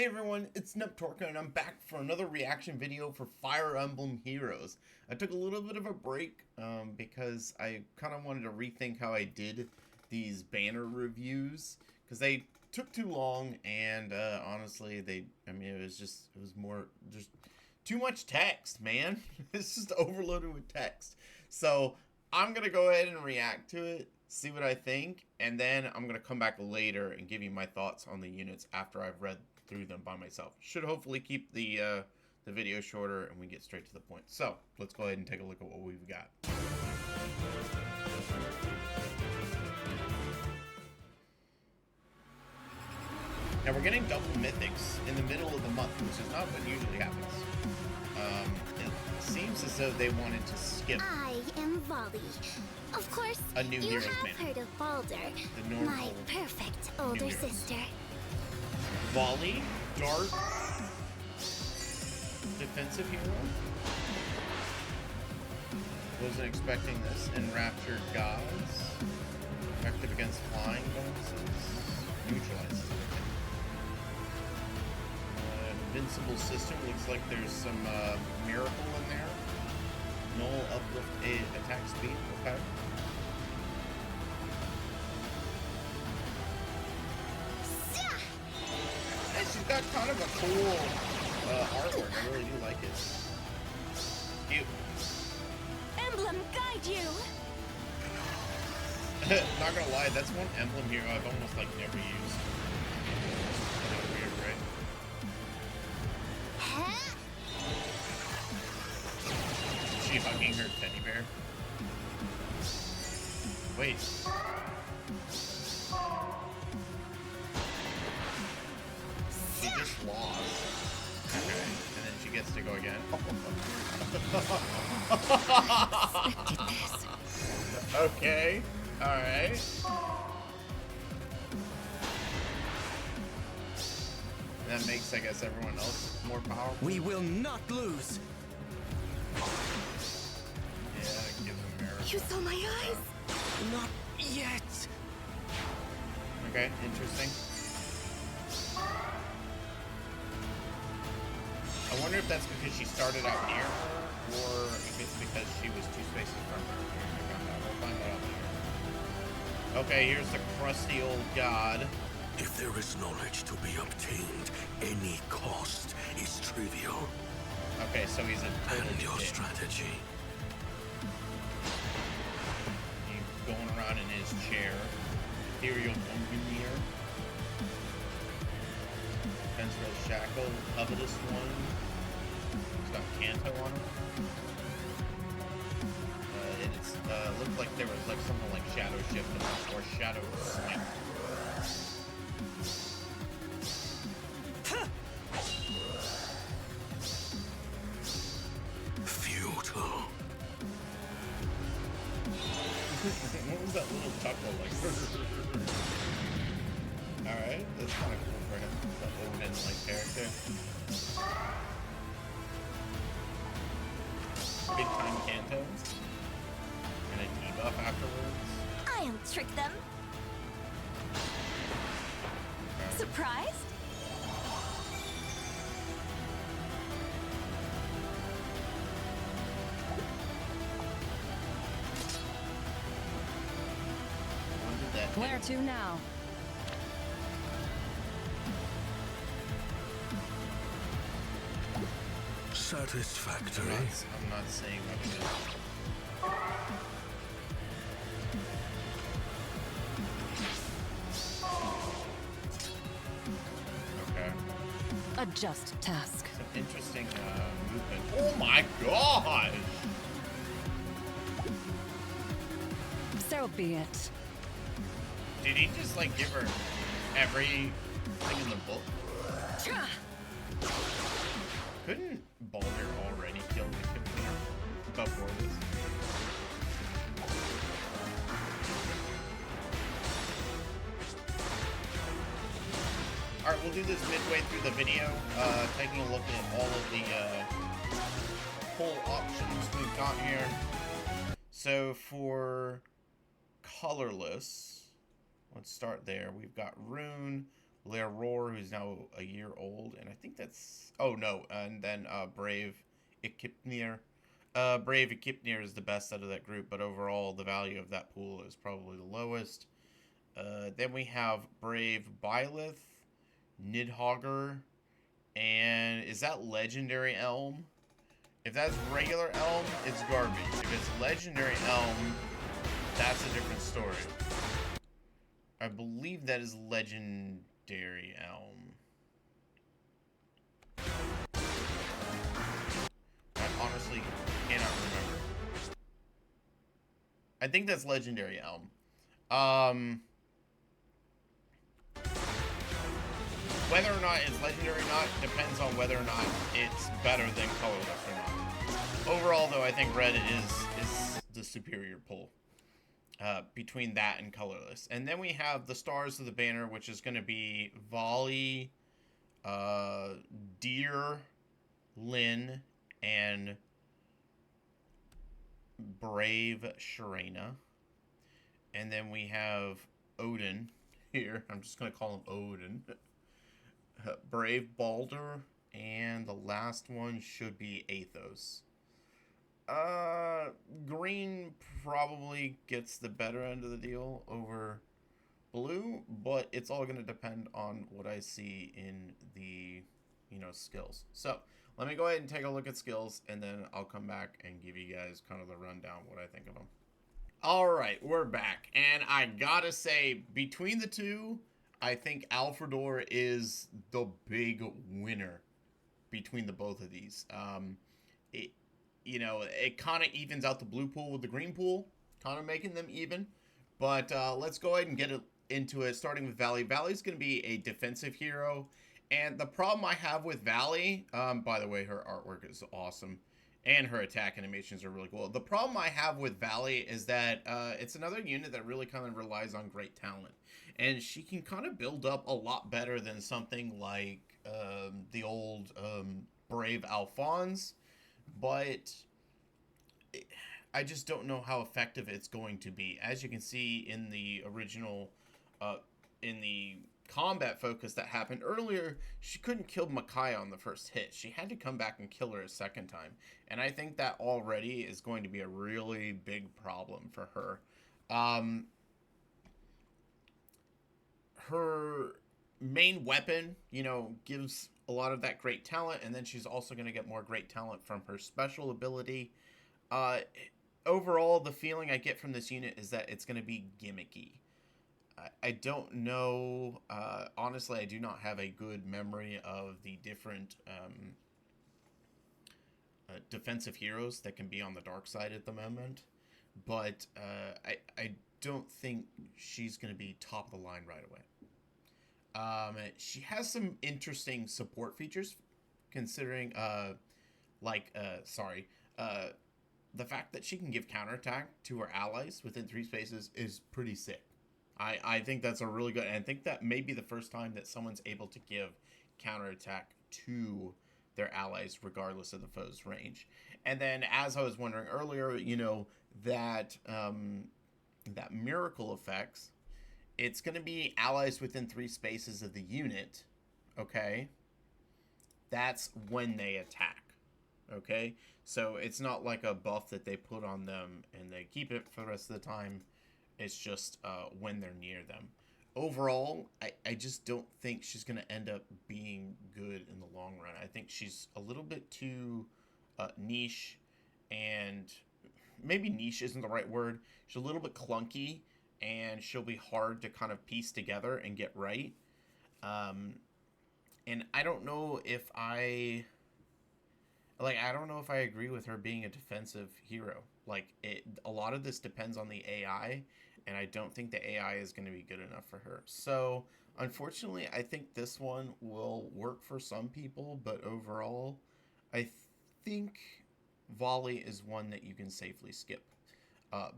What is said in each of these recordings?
Hey everyone, it's Neptorka and I'm back for another reaction video for Fire Emblem Heroes. I took a little bit of a break because I kind of wanted to rethink how I did these banner reviews because they took too long and honestly it was more just too much text, man. It's just overloaded with text. So I'm gonna go ahead and react to it, see what I think, and then I'm gonna come back later and give you my thoughts on the units after I've read through them by myself. Should hopefully keep the video shorter and we get straight to the point. So let's go ahead and take a look at what we've got. Now we're getting double mythics in the middle of the month, which is not what usually happens. It seems as though they wanted to skip. I am Vali. Of course, a new you hero's have banner. heard of Baldur, my perfect older sister. Vali, dark, defensive hero. Wasn't expecting this. Enraptured gods. Effective against flying bonuses. Neutralizes. Invincible system. Looks like there's some miracle in there. Null uplift attack speed. Okay. She's got kind of a cool artwork. I really do like it. Cute. Emblem guide you. Not gonna lie, that's one emblem here I've almost like never used. Kind of weird, right? Huh? Is she hugging her teddy bear? Wait. She just lost. Okay, and then she gets to go again. Okay, alright. That makes, I guess, everyone else more powerful. We will not lose. Yeah, give them mirror. You saw my eyes. Not yet. Okay, interesting. I wonder if that's because she started out near her, or if it's because she was 2 spaces from her. We'll find that out later. Okay, here's the crusty old god. If there is knowledge to be obtained, any cost is trivial. Okay, so he's a total And your dick. strategy. He's going around in his chair. Ethereal Engineer. Defenseless Shackle. Covetous One. He's got Kanto on him. It looked like there was like something like Shadow Shift or Shadow Snipe. Futile. What was that little chuckle like? Alright, that's kind of cool for him. That Odin-like character. Big time Kanto. And a debuff afterwards. I'll trick them. Okay. Surprised? When did that Where to now? Satisfactory. I'm not saying what it is. Okay. A just task. Some interesting movement. Oh my gosh! So be it. Did he just like give her everything in the book? Couldn't Baldur already kill the computer before this? Alright, we'll do this midway through the video, taking a look at all of the full options we've got here. So for colorless, let's start there. We've got Rune, Leroy, who's now a year old, and I think that's... Oh, no, and then Brave Ikipnir. Brave Ikipnir is the best out of that group, but overall, the value of that pool is probably the lowest. Then we have Brave Byleth, Nidhogger, and is that Legendary Elm? If that's regular Elm, it's garbage. If it's Legendary Elm, that's a different story. I believe that is Legendary Elm. I honestly cannot remember. I think that's Legendary Elm. Whether or not it's legendary or not depends on whether or not it's better than colorless or not. Overall, though, I think red is the superior pull between that and colorless. And then we have the stars of the banner, which is going to be Vali, Deer, Lyn, and Brave Sharena. And then we have Odin here. I'm just going to call him Odin. Brave Balder, and the last one should be Athos. Green probably gets the better end of the deal over blue, but it's all going to depend on what I see in the, skills. So, let me go ahead and take a look at skills, and then I'll come back and give you guys kind of the rundown what I think of them. Alright, we're back, and I gotta say, between the two, I think Alfador is the big winner between the both of these. It kind of evens out the blue pool with the green pool, kind of making them even. But let's go ahead and get into it, starting with Vali. Vali's going to be a defensive hero. And the problem I have with Vali, by the way, her artwork is awesome. And her attack animations are really cool. The problem I have with Vali is that it's another unit that really kind of relies on great talent. And she can kind of build up a lot better than something like the old Brave Alphonse. But I just don't know how effective it's going to be. As you can see in the original, in the combat focus that happened earlier, she couldn't kill Makai on the first hit. She had to come back and kill her a second time. And I think that already is going to be a really big problem for her. Her main weapon, gives a lot of that great talent, and then she's also going to get more great talent from her special ability. Overall, the feeling I get from this unit is that it's going to be gimmicky. I don't know. Honestly, I do not have a good memory of the different defensive heroes that can be on the dark side at the moment. But I don't think she's going to be top of the line right away. She has some interesting support features, considering, the fact that she can give counterattack to her allies within 3 spaces is pretty sick. I think that's a really good, and I think that may be the first time that someone's able to give counterattack to their allies regardless of the foe's range. And then, as I was wondering earlier, that miracle effects, it's going to be allies within 3 spaces of the unit, okay? That's when they attack, okay? So it's not like a buff that they put on them and they keep it for the rest of the time. It's just when they're near them. Overall, I just don't think she's going to end up being good in the long run. I think she's a little bit too niche, and maybe niche isn't the right word. She's a little bit clunky, and she'll be hard to kind of piece together and get right. And I don't know if I don't know if I agree with her being a defensive hero. A lot of this depends on the AI, and I don't think the AI is going to be good enough for her. So, unfortunately, I think this one will work for some people, but overall, I think Vali is one that you can safely skip.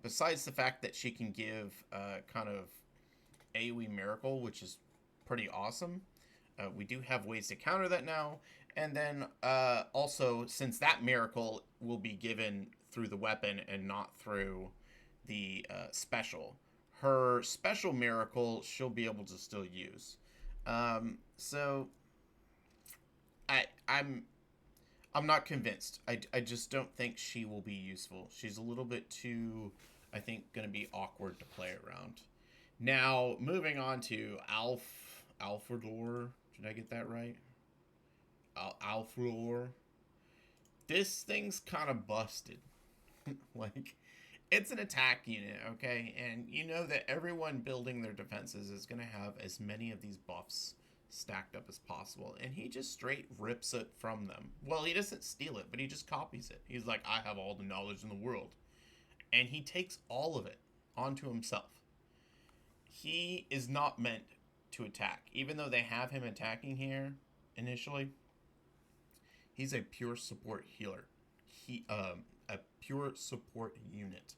Besides the fact that she can give kind of AoE Miracle, which is pretty awesome. We do have ways to counter that now. And then also, since that Miracle will be given through the weapon and not through the special, her special Miracle she'll be able to still use. So I'm not convinced. I just don't think she will be useful. She's a little bit too, I think, going to be awkward to play around. Now, moving on to Alfador. Did I get that right? Alfador. This thing's kind of busted. Like, it's an attack unit, okay? And you know that everyone building their defenses is going to have as many of these buffs stacked up as possible. And he just straight rips it from them. Well, he doesn't steal it, but he just copies it. He's like, I have all the knowledge in the world. And he takes all of it onto himself. He is not meant to attack. Even though they have him attacking here initially, he's a pure support healer. A pure support unit.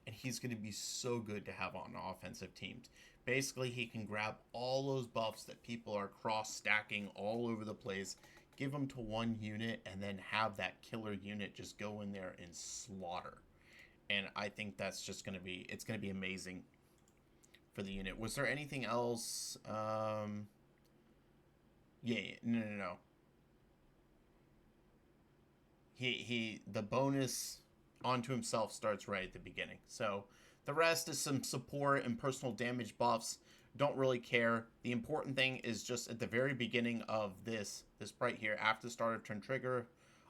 And he's going to be so good to have on offensive teams. Basically, he can grab all those buffs that people are cross-stacking all over the place, give them to one unit, and then have that killer unit just go in there and slaughter. And I think that's just going to be, it's going to be amazing for the unit. Was there anything else? No. The bonus onto himself starts right at the beginning. So the rest is some support and personal damage buffs. Don't really care. The important thing is just at the very beginning of this right here, after the start of turn trigger,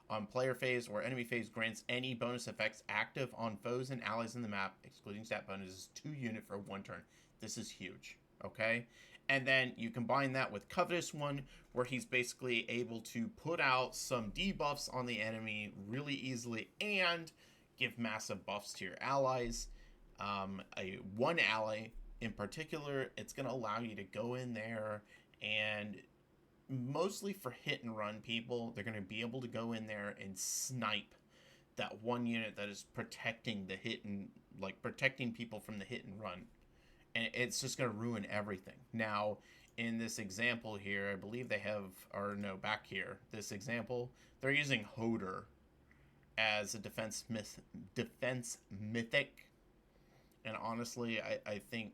on player phase or enemy phase, grants any bonus effects active on foes and allies in the map, excluding stat bonuses, 2 unit for 1 turn. This is huge, okay? And then you combine that with Covetous One, where he's basically able to put out some debuffs on the enemy really easily and give massive buffs to your allies. One ally in particular, it's going to allow you to go in there and mostly for hit and run people, they're going to be able to go in there and snipe that one unit that is protecting the hit and like protecting people from the hit and run. And it's just going to ruin everything. Now, in this example here, I believe they have, or no, back here, this example, they're using Hodor as a defense mythic. And honestly, I think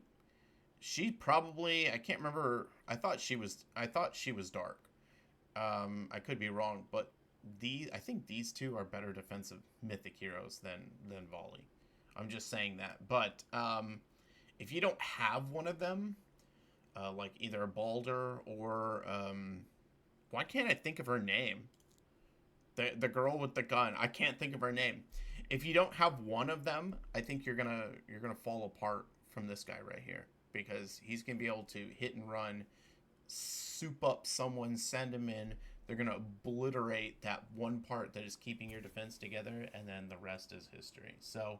she probably, I can't remember, I thought she was dark. I could be wrong, but I think these two are better defensive mythic heroes than Vali. I'm just saying that. But if you don't have one of them, like either Balder or why can't I think of her name? The girl with the gun. I can't think of her name. If you don't have one of them, I think you're gonna fall apart from this guy right here, because he's gonna be able to hit and run, soup up someone, send him in. They're gonna obliterate that one part that is keeping your defense together, and then the rest is history. So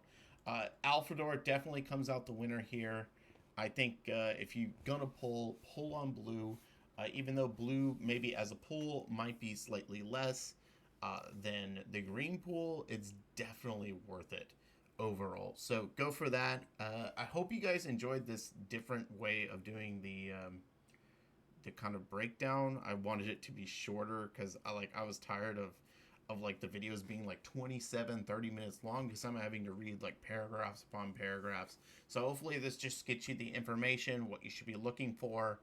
Alfador definitely comes out the winner here. I think if you're gonna pull on blue, even though blue maybe as a pool might be slightly less than the green pool, it's definitely worth it overall. So go for that. I hope you guys enjoyed this different way of doing the kind of breakdown. I wanted it to be shorter because I was tired of like the videos being like 27-30 minutes long, because I'm having to read like paragraphs upon paragraphs. So hopefully this just gets you the information, what you should be looking for.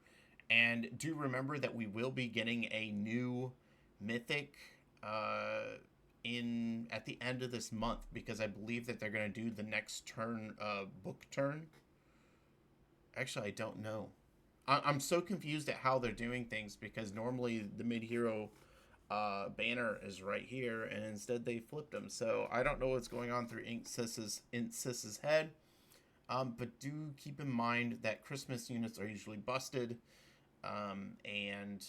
And do remember that we will be getting a new mythic at the end of this month, because I believe that they're going to do the next turn, book turn. Actually, I don't know. I'm so confused at how they're doing things, because normally the mid-hero banner is right here, and instead they flipped them. So I don't know what's going on through Ink Sis's head. But do keep in mind that Christmas units are usually busted, and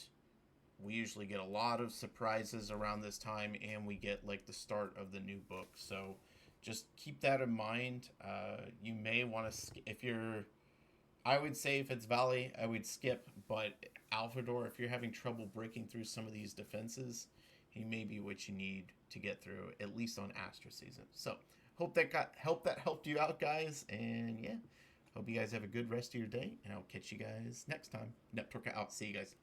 we usually get a lot of surprises around this time, and we get like the start of the new book. So just keep that in mind. You may want to, I would say if it's Vali, I would skip, but Alfador, if you're having trouble breaking through some of these defenses, he may be what you need to get through, at least on Astra season. So hope that helped you out, guys, and yeah, hope you guys have a good rest of your day, and I'll catch you guys next time. Network out. See you guys.